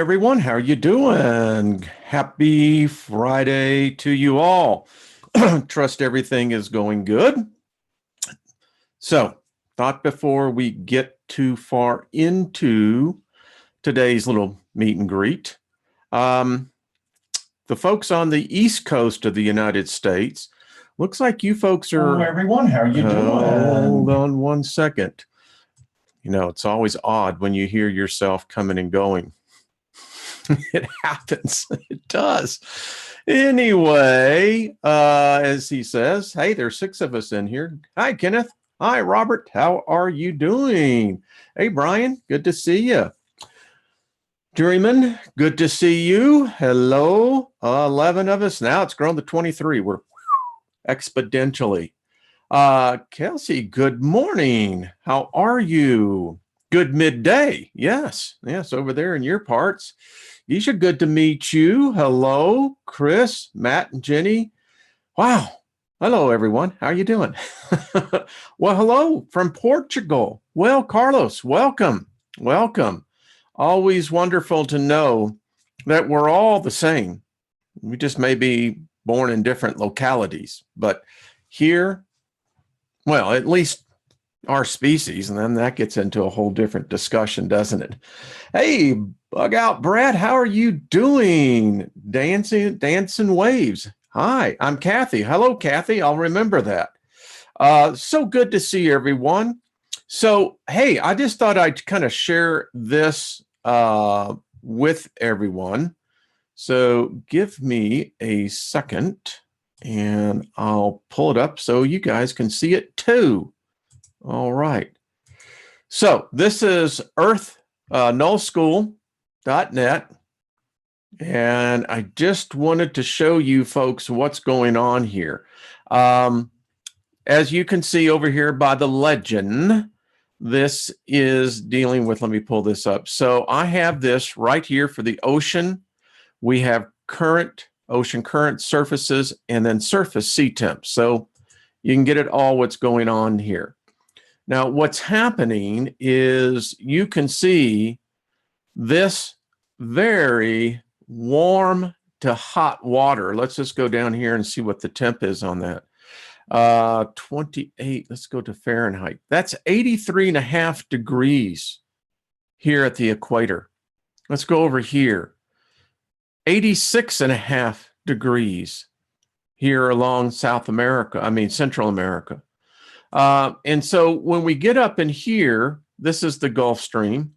everyone. How are you doing? Happy Friday to you all. Trust everything is going good. So, thought before we get too far into today's little meet and greet, the folks on the East Coast of the United States, looks like you folks are. Hello, everyone. How are you doing? Hold on one second. You know, it's always odd when you hear yourself coming and going. It happens. It does. Anyway, as he says, hey, there's 6 of us in here. Hi, Kenneth. Hi, Robert. How are you doing? Hey, Brian. Good to see you. Juryman, good to see you. Hello. 11 of us. Now it's grown to 23. We're exponentially. Kelsey, good morning. How are you? Good midday. Yes, over there in your parts. Isha, good to meet you. Hello, Chris, Matt, and Jenny. Wow. Hello, everyone. How are you doing? Well, hello from Portugal. Well, Carlos, welcome. Welcome. Always wonderful to know that we're all the same. We just may be born in different localities, but here, well, at least our species, and then that gets into a whole different discussion, doesn't it? Hey, Bug Out Brad, how are you doing? Dancing waves. Hi, I'm Kathy. Hello, Kathy. I'll remember that. So good to see everyone. So, hey, I just thought I'd kind of share this with everyone. So give me a second and I'll pull it up so you guys can see it too. All right. So this is nullschool.net. And I just wanted to show you folks what's going on here. As you can see over here by the legend, this is dealing with, let me pull this up. So I have this right here for the ocean. We have current, ocean current, surfaces, and then surface sea temps. So you can get it all what's going on here. Now, what's happening is you can see this very warm to hot water. Let's just go down here and see what the temp is on that. 28, let's go to Fahrenheit. That's 83.5 degrees here at the equator. Let's go over here. 86.5 degrees here along Central America. And so when we get up in here, this is the Gulf Stream.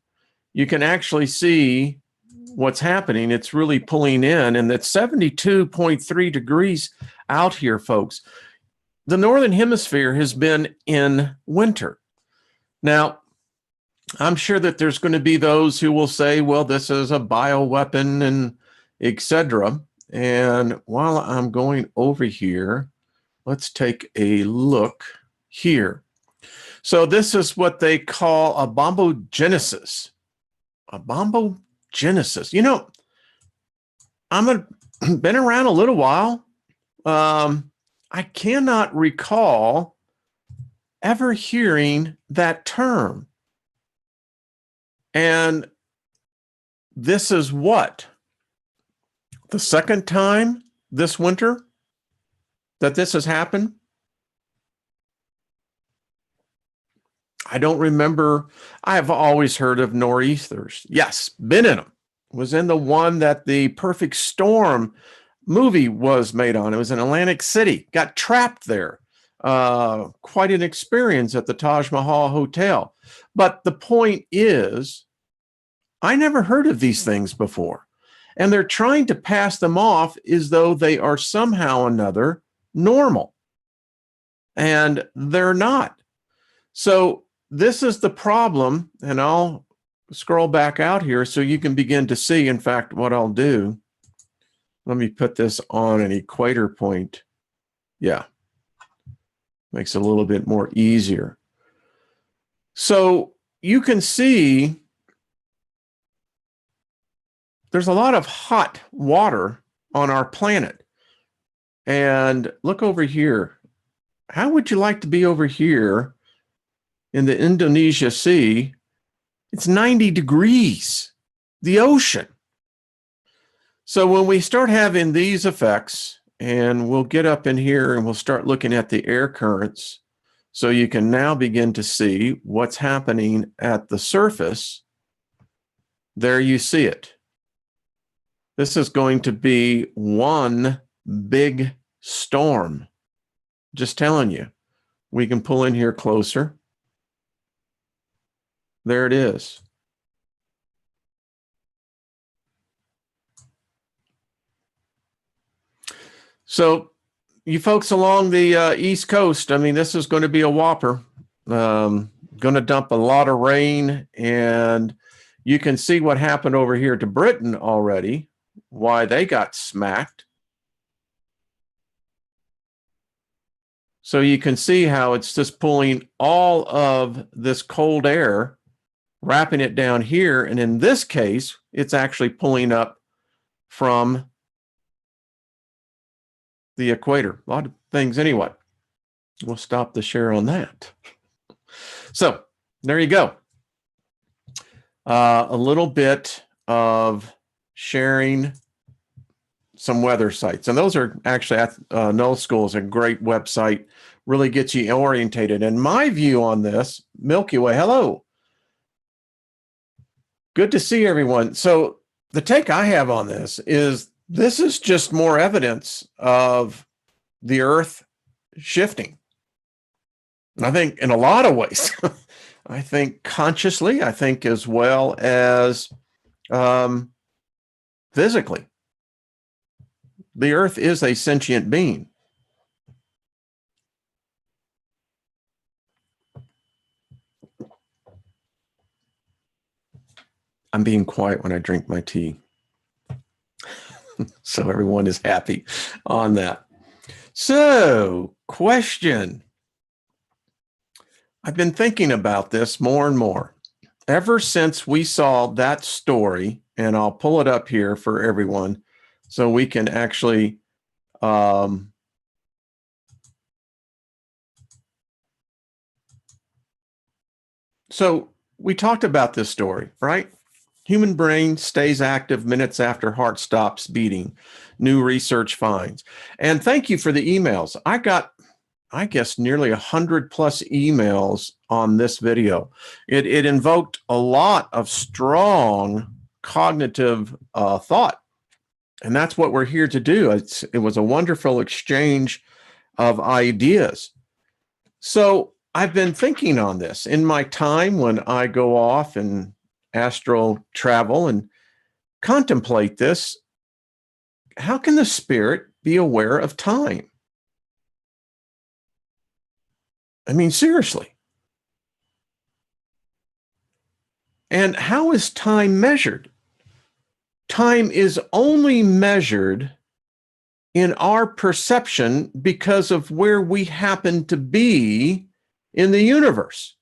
You can actually see what's happening. It's really pulling in, and that's 72.3 degrees out here, folks. The Northern Hemisphere has been in winter. Now, I'm sure that there's going to be those who will say, well, this is a bioweapon and etc. And while I'm going over here, let's take a look here. So this is what they call a bombogenesis. A bombogenesis. You know, been around a little while. I cannot recall ever hearing that term. And this is what? The second time this winter that this has happened? I don't remember. I've always heard of nor'easters. Yes, been in them. Was in the one that the Perfect Storm movie was made on. It was in Atlantic City. Got trapped there. Quite an experience at the Taj Mahal Hotel. But the point is, I never heard of these things before. And they're trying to pass them off as though they are somehow or another normal. And they're not. So this is the problem, and I'll scroll back out here so you can begin to see, in fact, what I'll do. Let me put this on an equator point. Yeah, makes it a little bit more easier. So you can see there's a lot of hot water on our planet. And look over here. How would you like to be over here in the Indonesia Sea? It's 90 degrees, the ocean. So when we start having these effects, and we'll get up in here and we'll start looking at the air currents, so you can now begin to see what's happening at the surface. There you see it. This is going to be one big storm. Just telling you. We can pull in here closer. There it is. So you folks along the East Coast, I mean, this is going to be a whopper. Going to dump a lot of rain, and you can see what happened over here to Britain already, why they got smacked. So you can see how it's just pulling all of this cold air, wrapping it down here. And in this case, it's actually pulling up from the equator. A lot of things anyway. We'll stop the share on that. So there you go. A little bit of sharing some weather sites. And those are actually at Null School is a great website, really gets you orientated. And my view on this, Milky Way, hello. Good to see everyone. So the take I have on this is just more evidence of the Earth shifting. And I think in a lot of ways, I think consciously, I think as well as physically. The Earth is a sentient being. I'm being quiet when I drink my tea. So everyone is happy on that. So, question. I've been thinking about this more and more. Ever since we saw that story, and I'll pull it up here for everyone so we can actually so we talked about this story, right? Human brain stays active minutes after heart stops beating. New research finds. And thank you for the emails. I got, I guess, nearly 100 plus emails on this video. It invoked a lot of strong cognitive thought. And that's what we're here to do. It was a wonderful exchange of ideas. So I've been thinking on this in my time when I go off and astral travel and contemplate this. How can the spirit be aware of time? I mean, seriously. And how is time measured? Time is only measured in our perception because of where we happen to be in the universe.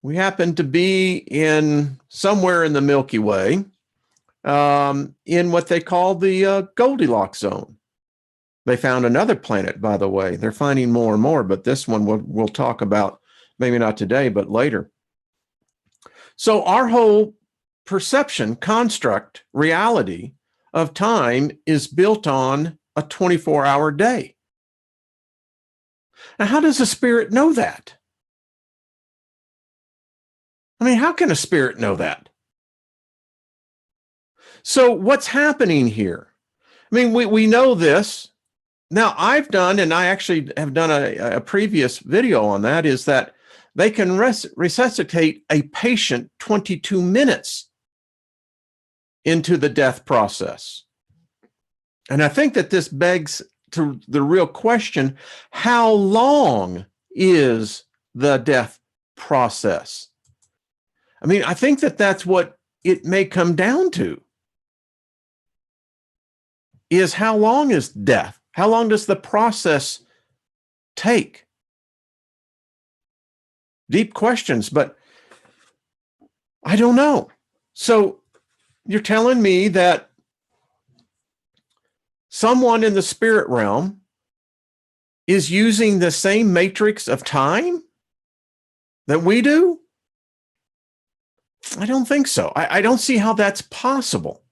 We happen to be in somewhere in the Milky Way, in what they call the Goldilocks zone. They found another planet, by the way. They're finding more and more, but this one we'll talk about, maybe not today, but later. So our whole perception, construct, reality of time is built on a 24-hour day. Now, how does a spirit know that? I mean, how can a spirit know that? So what's happening here? I mean, we know this. Now, I've done, and I actually have done a previous video on that, is that they can resuscitate a patient 22 minutes into the death process. And I think that this begs to the real question, how long is the death process? I mean, I think that that's what it may come down to, is how long is death? How long does the process take? Deep questions, but I don't know. So you're telling me that someone in the spirit realm is using the same matrix of time that we do? I don't think so. I don't see how that's possible.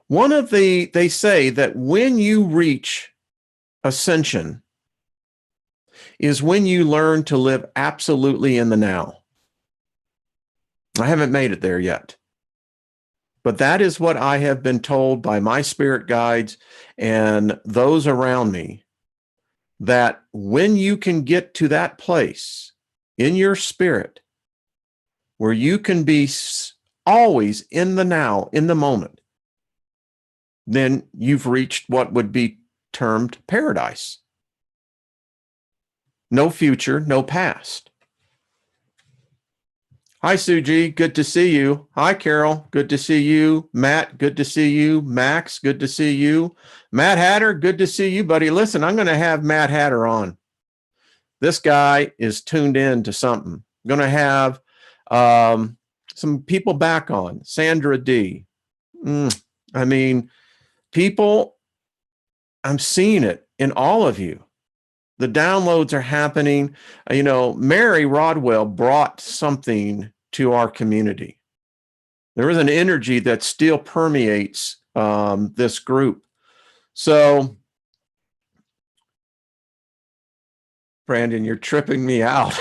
They say that when you reach ascension is when you learn to live absolutely in the now. I haven't made it there yet, but that is what I have been told by my spirit guides and those around me, that when you can get to that place in your spirit where you can be always in the now, in the moment, then you've reached what would be termed paradise. No future, no past. Hi, Suji. Good to see you. Hi, Carol. Good to see you. Matt, good to see you. Max, good to see you. Matt Hatter, good to see you, buddy. Listen, I'm going to have Matt Hatter on. This guy is tuned in to something. I'm going to have some people back on. Sandra D. I mean, people, I'm seeing it in all of you. The downloads are happening. You know, Mary Rodwell brought something to our community. There is an energy that still permeates this group. So, Brandon, you're tripping me out.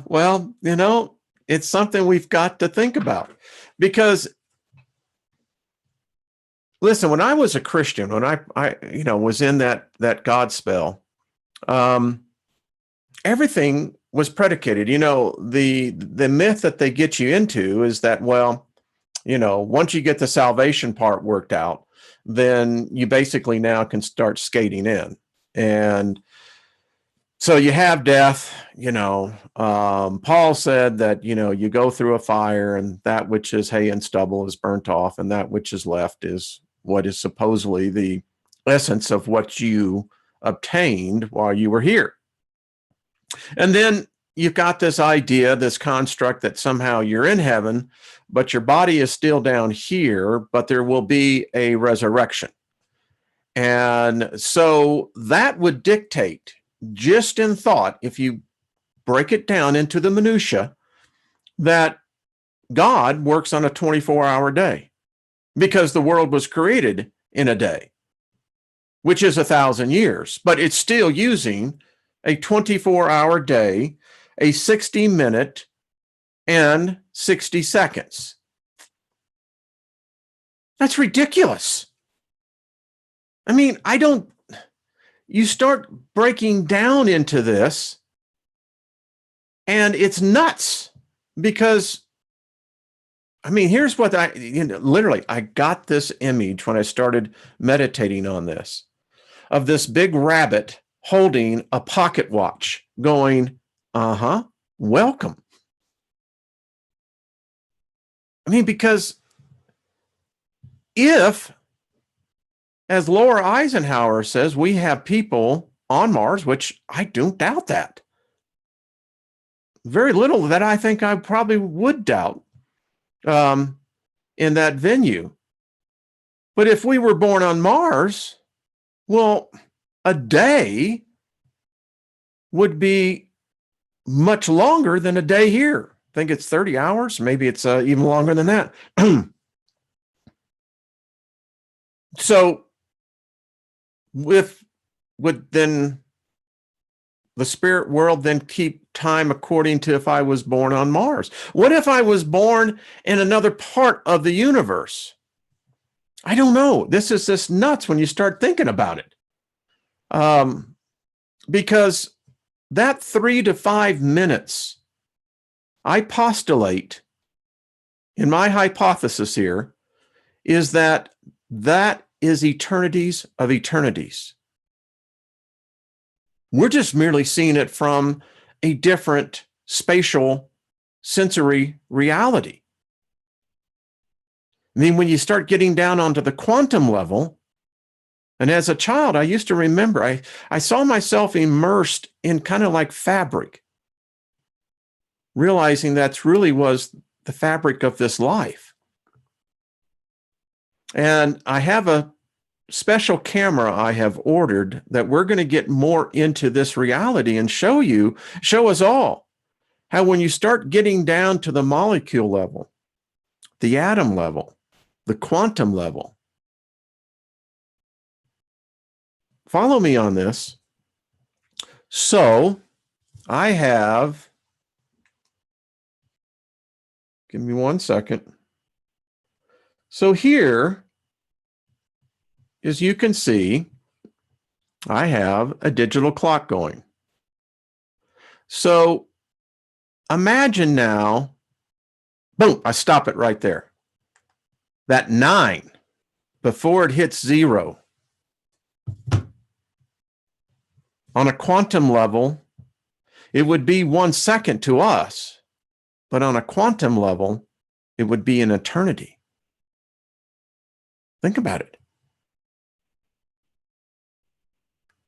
Well, you know, it's something we've got to think about, because listen, when I was a Christian, when I was in that God spell, everything was predicated. You know, the myth that they get you into is that, well, you know, once you get the salvation part worked out, then you basically now can start skating in. And so you have death, you know. Paul said that, you know, you go through a fire and that which is hay and stubble is burnt off, and that which is left is what is supposedly the essence of what you obtained while you were here. And then you've got this idea, this construct that somehow you're in heaven, but your body is still down here, but there will be a resurrection. And so that would dictate, just in thought, if you break it down into the minutia, that God works on a 24-hour day, because the world was created in a day, which is 1,000 years, but it's still using a 24-hour day, a 60-minute and 60 seconds. That's ridiculous. I mean, you start breaking down into this and it's nuts, because I mean, here's what literally, I got this image when I started meditating on this, of this big rabbit holding a pocket watch going, welcome. I mean, because if, as Laura Eisenhower says, we have people on Mars, which I don't doubt that. Very little that I think I probably would doubt in that venue. But if we were born on Mars, well, a day would be much longer than a day here. I think it's 30 hours. Maybe it's even longer than that. So would then the spirit world then keep time according to if I was born on Mars? What if I was born in another part of the universe? I don't know. This is just nuts when you start thinking about it. Because that 3 to 5 minutes, I postulate in my hypothesis here, is that is eternities of eternities. We're just merely seeing it from a different spatial sensory reality. I mean, when you start getting down onto the quantum level, and as a child, I used to remember, I saw myself immersed in kind of like fabric, realizing that's really was the fabric of this life. And I have a special camera I have ordered that we're going to get more into this reality and show us all how when you start getting down to the molecule level, the atom level, the quantum level. Follow me on this. So I have, give me 1 second. So here, as you can see, I have a digital clock going. So imagine now, boom, I stop it right there. That 9, before it hits 0, on a quantum level, it would be 1 second to us, but on a quantum level, it would be an eternity. Think about it.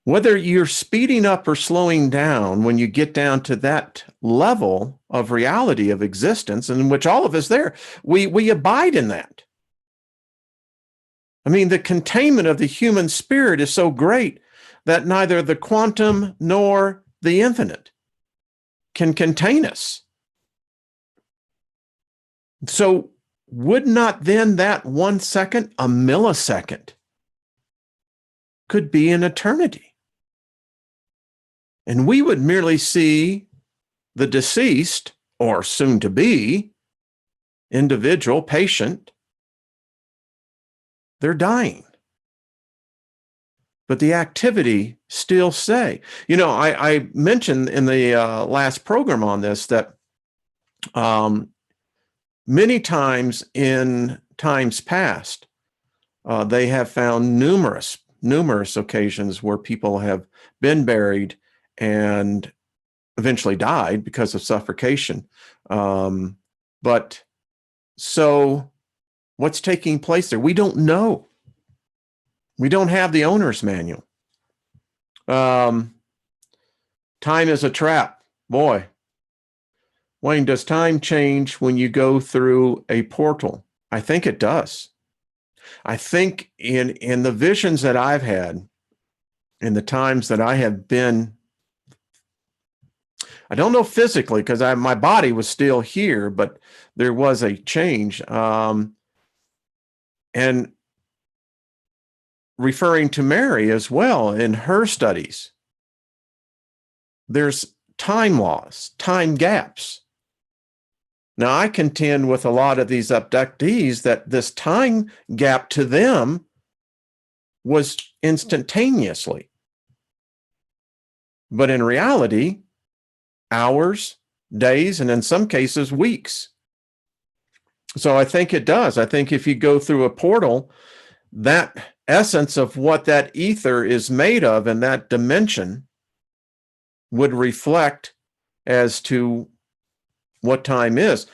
Whether you're speeding up or slowing down, when you get down to that level of reality of existence, in which all of us there, we abide in that. I mean, the containment of the human spirit is so great that neither the quantum nor the infinite can contain us. So would not then that 1 second, a millisecond, could be an eternity? And we would merely see the deceased, or soon to be, individual, patient, they're dying. But the activity still stay. You know, I mentioned in the last program on this that many times in times past, they have found numerous occasions where people have been buried and eventually died because of suffocation. But so what's taking place there? We don't know. We don't have the owner's manual. Time is a trap. Boy, Wayne, does time change when you go through a portal? I think it does. I think in the visions that I've had, in the times that I have been, I don't know physically because my body was still here, but there was a change. And referring to Mary as well in her studies, there's time loss, time gaps. Now, I contend with a lot of these abductees that this time gap to them was instantaneously. But in reality, hours, days, and in some cases, weeks. So I think it does. I think if you go through a portal, that essence of what that ether is made of in that dimension would reflect as to what time is.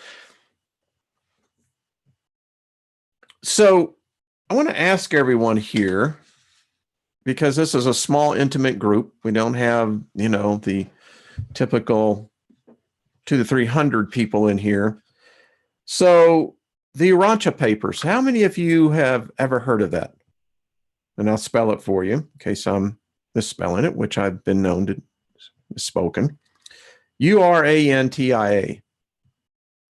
So I want to ask everyone here, because this is a small, intimate group. We don't have, the typical 200 to 300 people in here. So the Urantia papers, how many of you have ever heard of that? And I'll spell it for you in case I'm misspelling it, which I've been known to misspoken. Urantia.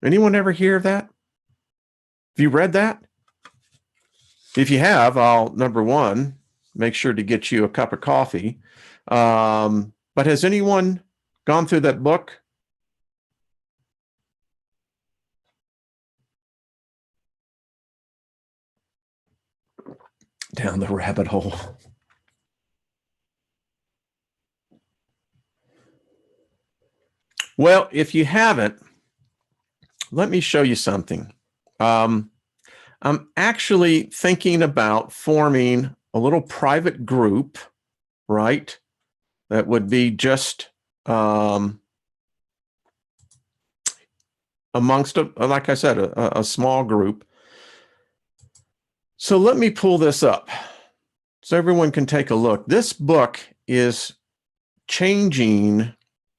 Anyone ever hear of that? Have you read that? If you have, I'll, number one, make sure to get you a cup of coffee. But has anyone gone through that book? Down the rabbit hole. Well, if you haven't, let me show you something. I'm actually thinking about forming a little private group, right? That would be just amongst, like I said, a small group. So let me pull this up so everyone can take a look. This book is changing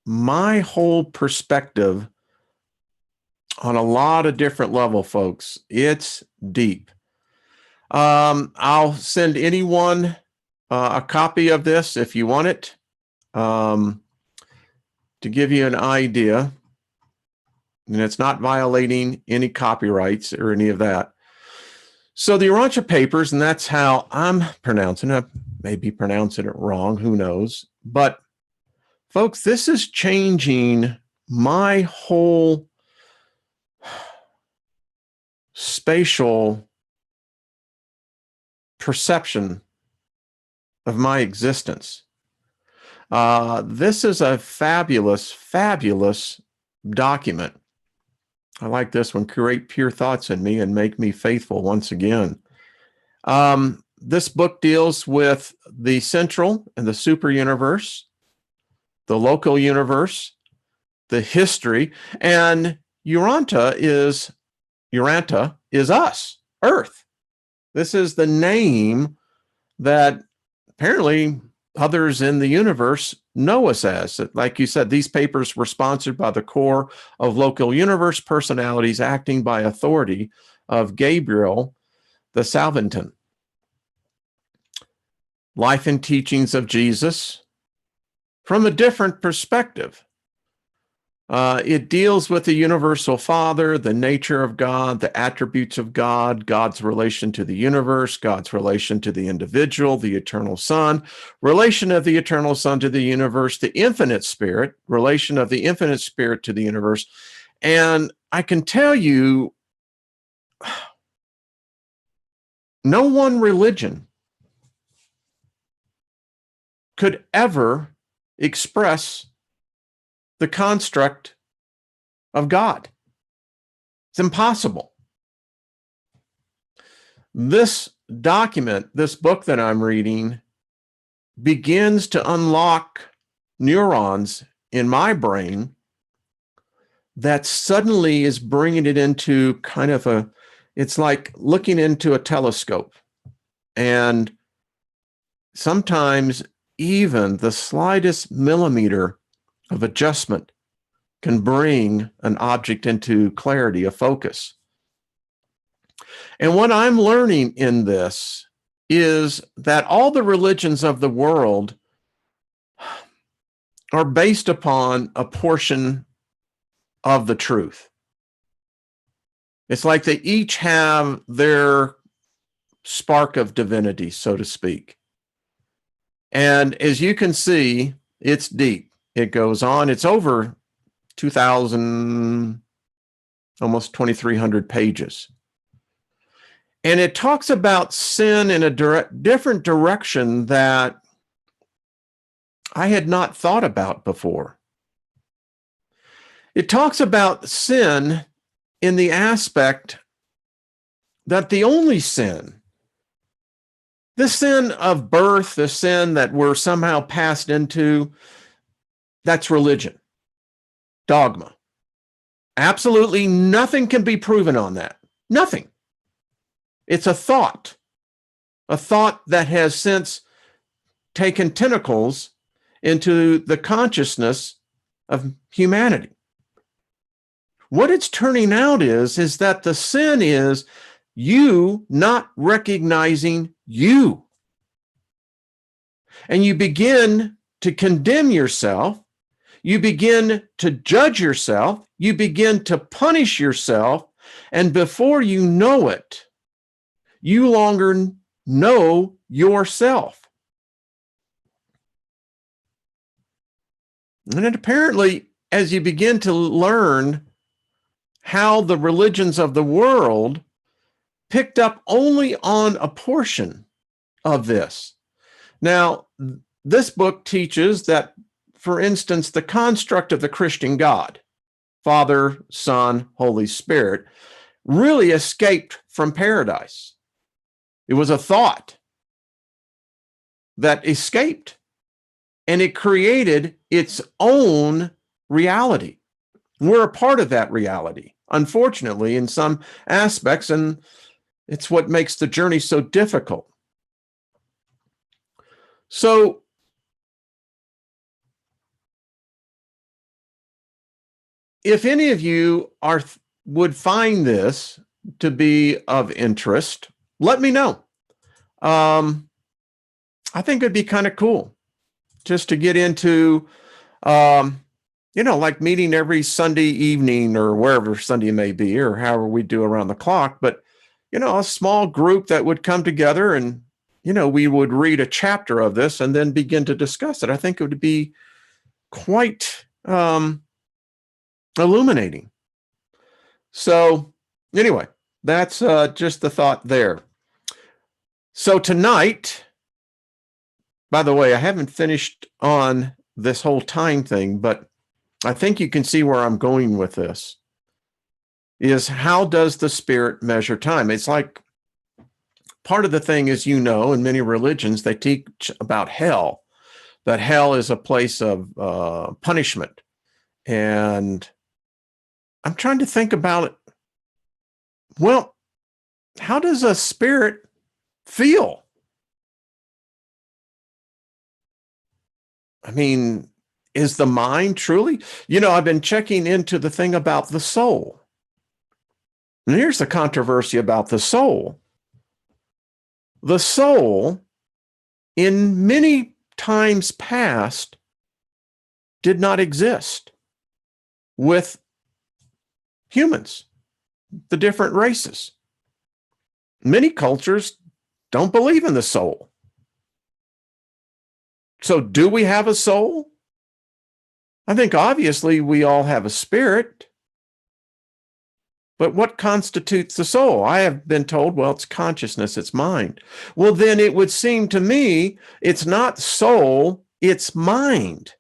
my whole perspective on a lot of different level, folks. It's deep. I'll send anyone a copy of this if you want it, to give you an idea. and it's not violating any copyrights or any of that. So the Urantia Papers, and that's how I'm pronouncing it. I may be pronouncing it wrong, who knows? But folks, this is changing my whole spatial perception of my existence. This is a fabulous, fabulous document. I like this one. Create pure thoughts in me and make me faithful once again. This book deals with the central and the super universe, the local universe, the history, and Urantia is us, Earth. This is the name that apparently others in the universe know us as. Like you said, these papers were sponsored by the core of local universe personalities acting by authority of Gabriel the Salvaton. Life and teachings of Jesus from a different perspective. It deals with the universal Father, the nature of God, the attributes of God, God's relation to the universe, God's relation to the individual, the eternal Son, relation of the eternal Son to the universe, the infinite Spirit, relation of the infinite Spirit to the universe. And I can tell you, no one religion could ever express the construct of God. It's impossible. This document, this book that I'm reading, begins to unlock neurons in my brain that suddenly is bringing it into kind of it's like looking into a telescope. And sometimes even the slightest millimeter of adjustment can bring an object into clarity of focus. And what I'm learning in this is that all the religions of the world are based upon a portion of the truth. It's like they each have their spark of divinity, so to speak. And as you can see, it's deep. It goes on. It's over 2,000, almost 2,300 pages. And it talks about sin in a different direction that I had not thought about before. It talks about sin in the aspect that the only sin, the sin of birth, the sin that we're somehow passed into, that's religion, dogma. Absolutely nothing can be proven on that. Nothing. It's a thought that has since taken tentacles into the consciousness of humanity. What it's turning out is that the sin is you not recognizing you. And you begin to condemn yourself. You begin to judge yourself. You begin to punish yourself. And before you know it, you longer know yourself. And it apparently, as you begin to learn how the religions of the world picked up only on a portion of this. Now, this book teaches that, for instance, the construct of the Christian God, Father, Son, Holy Spirit, really escaped from paradise. It was a thought that escaped, and it created its own reality. We're a part of that reality, unfortunately, in some aspects, and it's what makes the journey so difficult. So, if any of you would find this to be of interest, let me know. I think it'd be kind of cool just to get into like meeting every Sunday evening or wherever Sunday may be, or however we do around the clock, but, a small group that would come together and, we would read a chapter of this and then begin to discuss it. I think it would be quite illuminating. So anyway, that's just the thought there. So tonight, by the way, I haven't finished on this whole time thing, but I think you can see where I'm going with this, is how does the Spirit measure time? It's like part of the thing is, in many religions, they teach about hell, that hell is a place of punishment. And I'm trying to think about it. Well, how does a spirit feel? I mean, is the mind truly? I've been checking into the thing about the soul. And here's the controversy about the soul. The soul, in many times past, did not exist with humans, the different races. Many cultures don't believe in the soul. So do we have a soul? I think obviously we all have a spirit. But what constitutes the soul? I have been told, well, it's consciousness, it's mind. Well, then it would seem to me it's not soul, it's mind.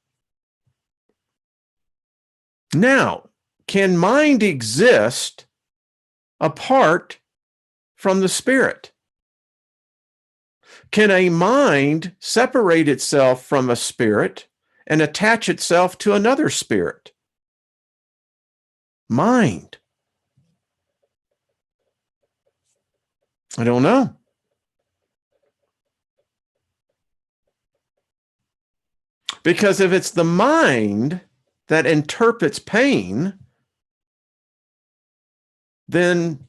Now, can mind exist apart from the spirit? Can a mind separate itself from a spirit and attach itself to another spirit? Mind. I don't know. Because if it's the mind that interprets pain, then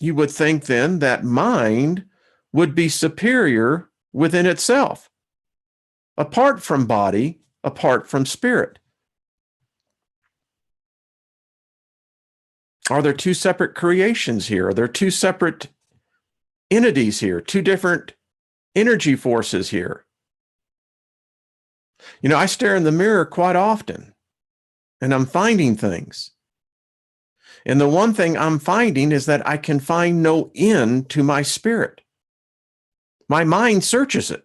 you would think then that mind would be superior within itself, apart from body, apart from spirit. Are there two separate creations here? Are there two separate entities here? Two different energy forces here? I stare in the mirror quite often, and I'm finding things. And the one thing I'm finding is that I can find no end to my spirit. My mind searches it.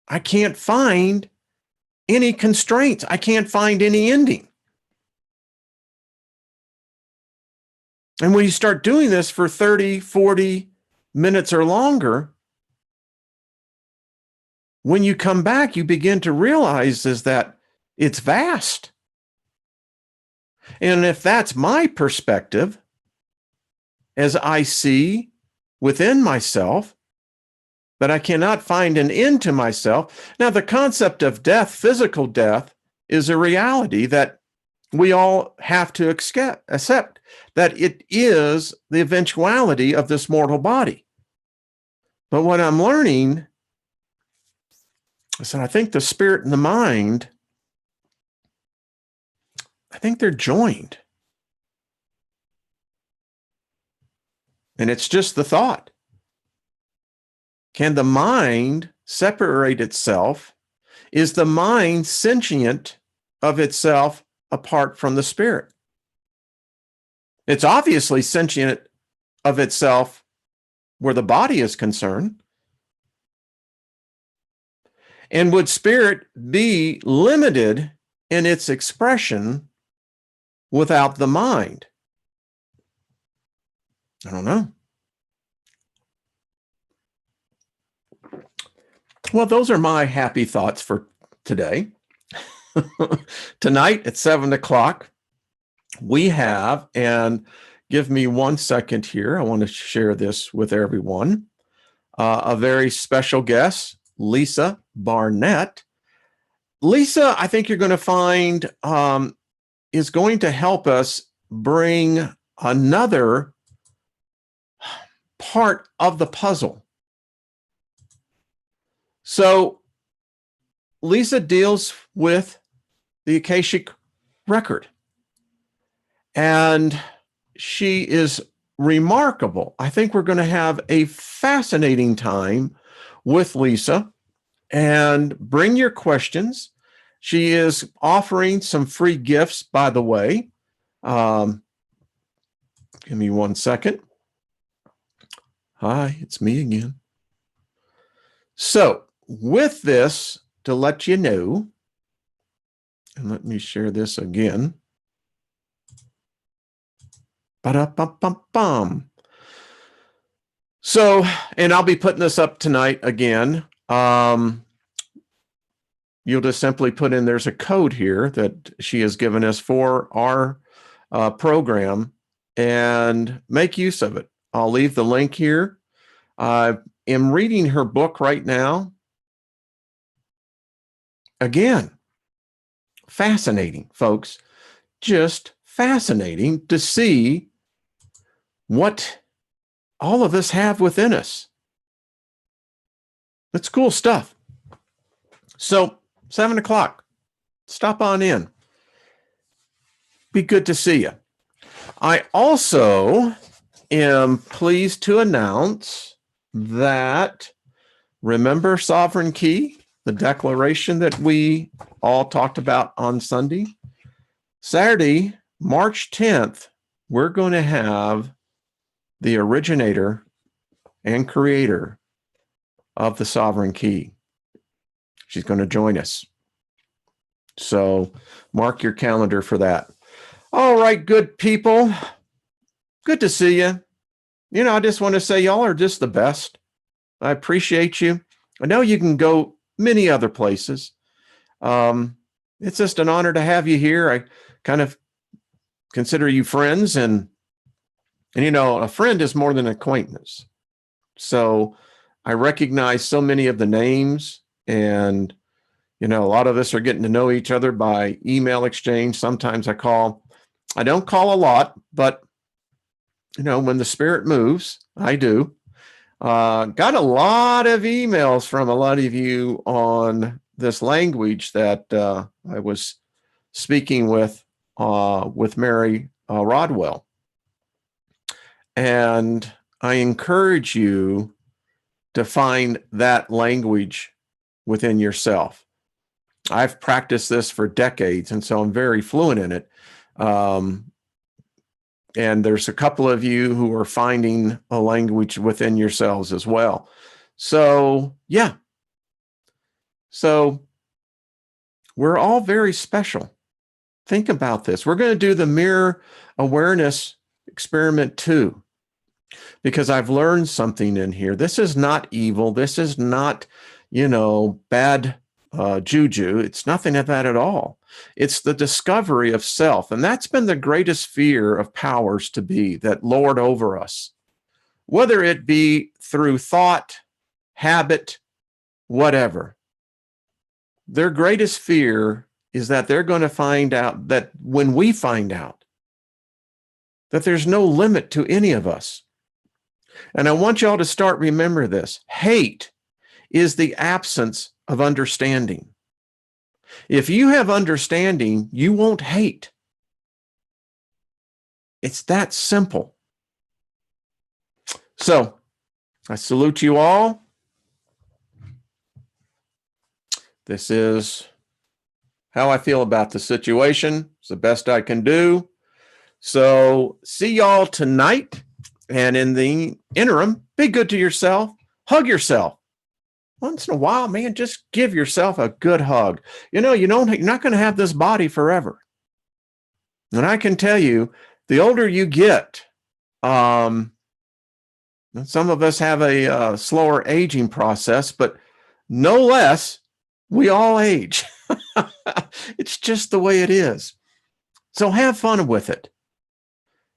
I can't find any constraints. I can't find any ending. And when you start doing this for 30, 40 minutes or longer, when you come back, you begin to realize is that it's vast. And if that's my perspective, as I see within myself, that I cannot find an end to myself. Now, the concept of death, physical death, is a reality that we all have to accept, that it is the eventuality of this mortal body. But what I'm learning is that I think the spirit and the mind, I think they're joined. And it's just the thought. Can the mind separate itself? Is the mind sentient of itself apart from the spirit? It's obviously sentient of itself where the body is concerned. And would spirit be limited in its expression without the mind? I don't know. Well, those are my happy thoughts for today. Tonight at 7:00, we have, and give me 1 second here, I want to share this with everyone, a very special guest, Lisa Barnett. Lisa, I think you're going to find, is going to help us bring another part of the puzzle. So Lisa deals with the Akashic record, and she is remarkable. I think we're going to have a fascinating time with Lisa, and bring your questions. She is offering some free gifts, by the way. Give me 1 second. Hi, it's me again. So with this, to let you know, and let me share this again. Ba-da-bum-bum-bum. So, and I'll be putting this up tonight again. You'll just simply put in, there's a code here that she has given us for our program, and make use of it. I'll leave the link here. I am reading her book right now. Again, fascinating, folks. Just fascinating to see what all of us have within us. It's cool stuff. So 7 o'clock, stop on in. Be good to see you. I also am pleased to announce that, remember Sovereign Key, the declaration that we all talked about on Sunday? Saturday, March 10th, we're going to have the originator and creator of the Sovereign Key. She's going to join us. So mark your calendar for that. All right, good people. Good to see you. You know, I just want to say y'all are just the best. I appreciate you. I know you can go many other places. It's just an honor to have you here. I kind of consider you friends, and you know, a friend is more than an acquaintance. So I recognize so many of the names, and you know, a lot of us are getting to know each other by email exchange. Sometimes I don't call a lot, but you know, when the spirit moves, I do. Got a lot of emails from a lot of you on this language that I was speaking with Mary Rodwell. And I encourage you to find that language within yourself. I've practiced this for decades, and so I'm very fluent in it. And there's a couple of you who are finding a language within yourselves as well. So, yeah. So we're all very special. Think about this. We're going to do the mirror awareness experiment too, because I've learned something in here. This is not evil. This is not, you know, bad juju. It's nothing of that at all. It's the discovery of self. And that's been the greatest fear of powers to be that lord over us, whether it be through thought, habit, whatever. Their greatest fear is that they're going to find out that when we find out that there's no limit to any of us. And I want y'all to start remember this. Hate is the absence of understanding. If you have understanding, you won't hate. It's that simple. So I salute you all. This is how I feel about the situation. It's the best I can do. So see y'all tonight. And in the interim, be good to yourself. Hug yourself. Once in a while, man, just give yourself a good hug. You know, you're not going to have this body forever. And I can tell you, the older you get, some of us have a slower aging process, but no less, we all age. It's just the way it is. So have fun with it.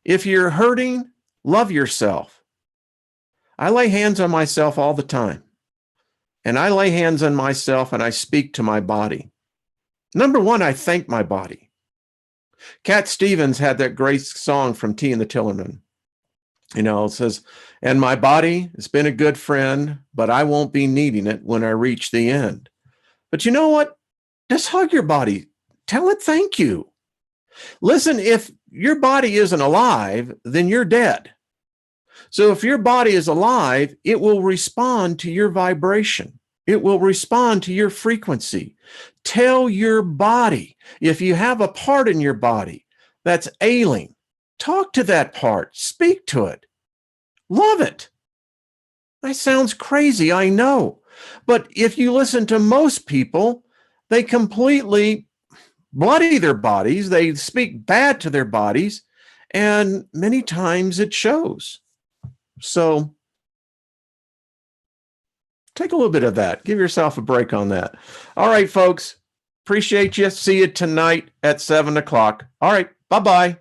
If you're hurting, love yourself. I lay hands on myself all the time. And I lay hands on myself and I speak to my body. Number one, I thank my body. Cat Stevens had that great song from T and the Tillerman. You know, it says, and my body has been a good friend, but I won't be needing it when I reach the end. But you know what? Just hug your body. Tell it thank you. Listen, if your body isn't alive, then you're dead. So if your body is alive, it will respond to your vibration. It will respond to your frequency. Tell your body, if you have a part in your body that's ailing, talk to that part, speak to it, love it. That sounds crazy, I know. But if you listen to most people, they completely bloody their bodies, they speak bad to their bodies, and many times it shows. So take a little bit of that. Give yourself a break on that. All right, folks. Appreciate you. See you tonight at 7 o'clock. All right. Bye-bye.